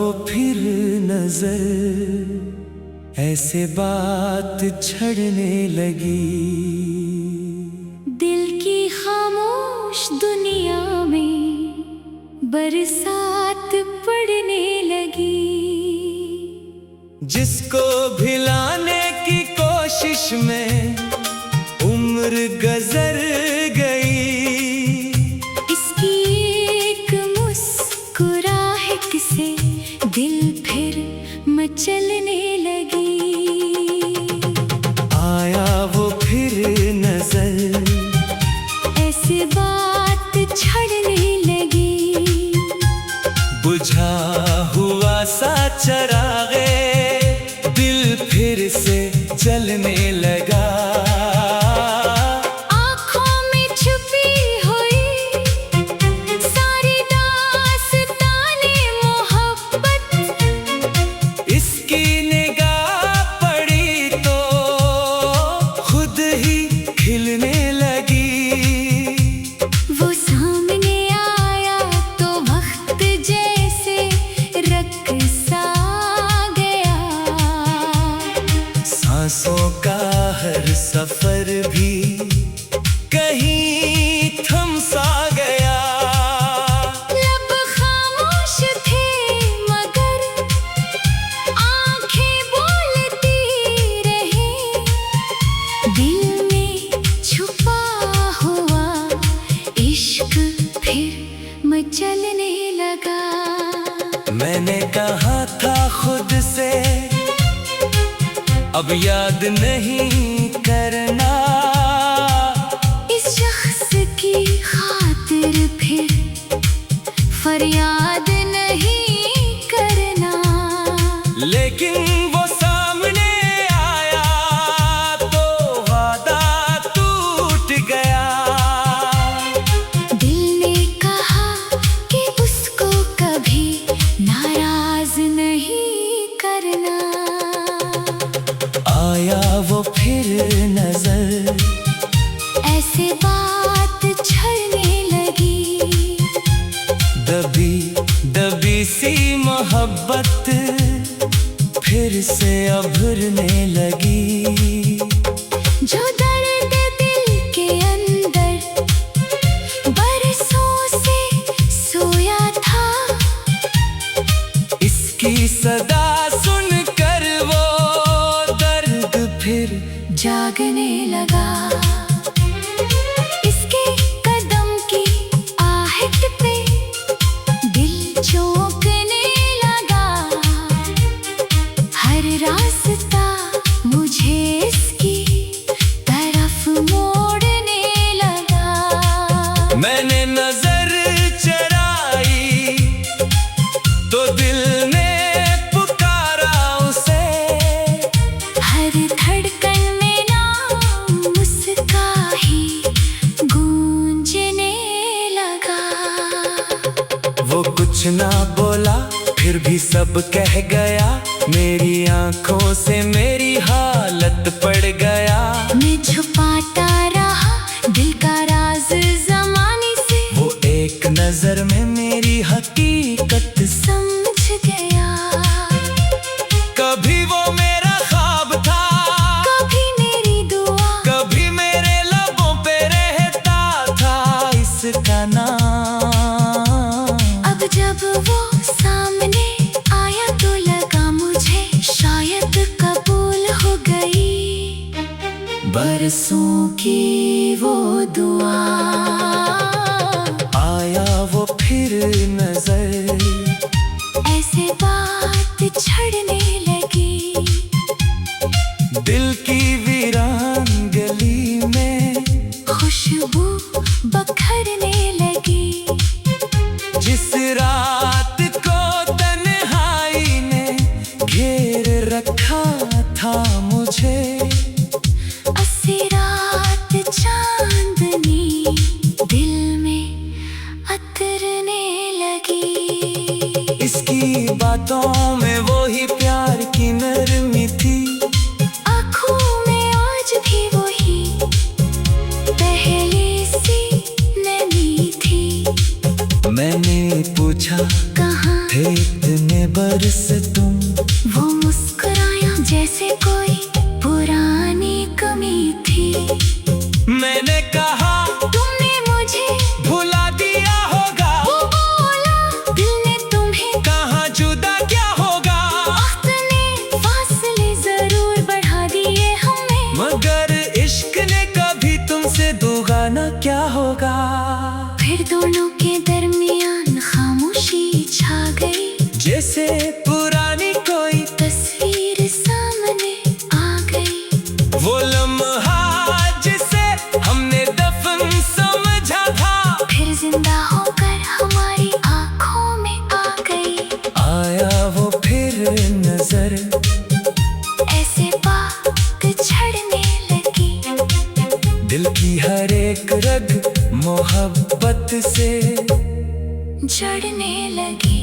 वो फिर नजर, ऐसे बात छड़ने लगी। दिल की खामोश दुनिया में बरसात पड़ने लगी। जिसको भिलाने की कोशिश में उम्र गुजर गई। इसकी एक मुस्कुराहट से दिल फिर मचलने लगी। आया वो फिर नजर, ऐसी बात छड़ने लगी। बुझा हुआ सा चरागे दिल फिर से जलने लगा। आँखों में छुपी हुई सारी दास्ताने मोहब्बत, इसकी निगाह पड़ी तो खुद ही खिलने लगी। वो सामने आया तो वक्त जैसे रक़्सा गया। सांसों का हर सफर भी कहीं थम सा गया। लब खामोश थे मगर आँखें बोलती रही। दिल में छुपा हुआ इश्क फिर मचलने लगा। मैंने कहा था खुद से अब याद नहीं करना। इस शख्स की खातिर फिर फरियाद नहीं करना। लेकिन वो सामने आया तो वादा टूट गया। दिल ने कहा कि उसको कभी नाराज नहीं करना। आया वो फिर नजर, ऐसे बात छड़ने लगी। दबी दबी सी मोहब्बत फिर से उभरने लगी। जो दर्द दिल के अंदर बरसों से सोया था, इसकी सदा सुनकर वो दर्द फिर जागने लगा। इसके कदम की आहट पे दिल चौंकने लगा। हर रास्ता मुझे इसकी तरफ मोड़ने लगा। मैंने नजर चराई तो दिल ने पुकारा उसे। हर धड़कन में नाम उसका ही गूंजने लगा। वो कुछ ना बोला फिर भी सब कह गया। मेरी आंखों से मेरी हालत पड़ गया। मैं छुपाता रहा दिल का राज ज़माने से। वो एक नजर में मेरी हकीकत समझ गया। कभी वो मेरा ख्वाब था, कभी मेरी दुआ, कभी मेरे लबों पे रहता था इसका नाम। अब जब वो सामने आया तो लगा मुझे शायद कबूल हो गई बरसों की वो दुआ। आया वो फिर नजर, ऐसे बात छड़ने लगी। दिल की वीरान गली में खुशबू बखरने लगी। जिस रात को तन्हाई ने घेर रखा था मुझे। अस्सी रात चांदनी दिल में अतरने लगी। इसकी बातों में वो ही प्यार की नरमी थी। आँखों में आज भी वही पहले सी नमी थी। मैंने पूछा कहाँ थे इतने बरस तुम। वो मुस्कुराया जैसे कोई पुरानी कमी थी। मैंने कहा तुमने मुझे भुला दिया होगा। वो बोला दिल ने तुम्हें कहाँ जुदा क्या होगा। वक्त ने फासले जरूर बढ़ा दिए हमें। मगर इश्क ने कभी तुमसे दोगाना क्या होगा। फिर दोनों के दरमियान खामोशी छा गई। जैसे पुरानी कोई तस्वीर सामने आ गई। वो लम्हा जिसे हमने दफन समझा था, फिर जिंदा होकर हमारी आंखों में आ गई। आया वो फिर नजर, ऐसे बात छड़ने लगी। दिल की हर एक रग मोहब्बत से जड़ने लगी।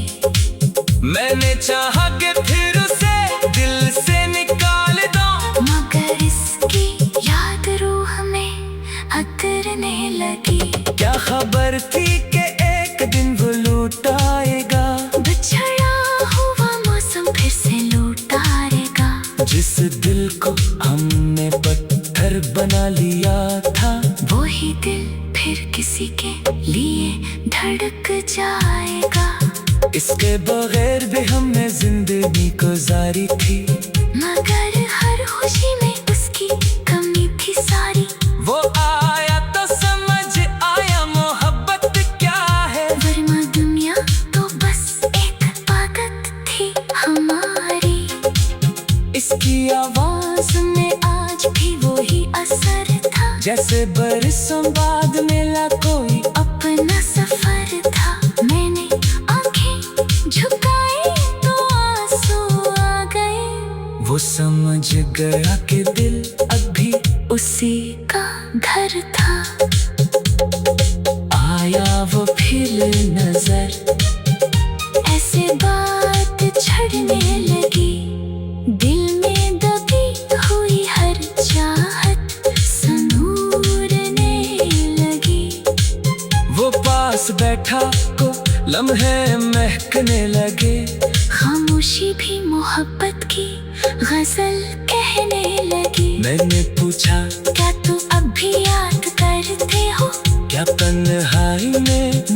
मैंने चाहा कि फिर उसे दिल से निकाल दो, मगर इसकी याद रूह में अतरने लगी। क्या खबर थी कि एक दिन वो लौट आएगा। बिछड़ा हुआ मौसम फिर से लौटाएगा। जिस दिल को हमने पत्थर बना लिया था, वो ही दिल फिर किसी के लिए धड़क जाएगा। इसके बगैर भी हमने जिंदगी गुजारी थी, मगर हर खुशी में उसकी कमी थी सारी। वो आया तो समझ आया मोहब्बत क्या है। वरना दुनिया तो बस एक आदत थी हमारी। इसकी आवाज में आज भी वही असर था। जैसे बरसों बाद मिला कोई अपना सफर था। मैंने आंखें झुकाई तो आंसू आ गए। वो समझ गया कि दिल अभी उसी का घर था। आया वो फिर नजर, ऐसे बात छड़ने लगी। दिल में दबी हुई हर चाहत संूरने लगी। वो पास बैठा को लम्हे महकने लगे। खामोशी भी मोहब्बत की गजल कहने लगी। मैंने पूछा क्या तू अब भी याद करते हो? क्या तन्हाई में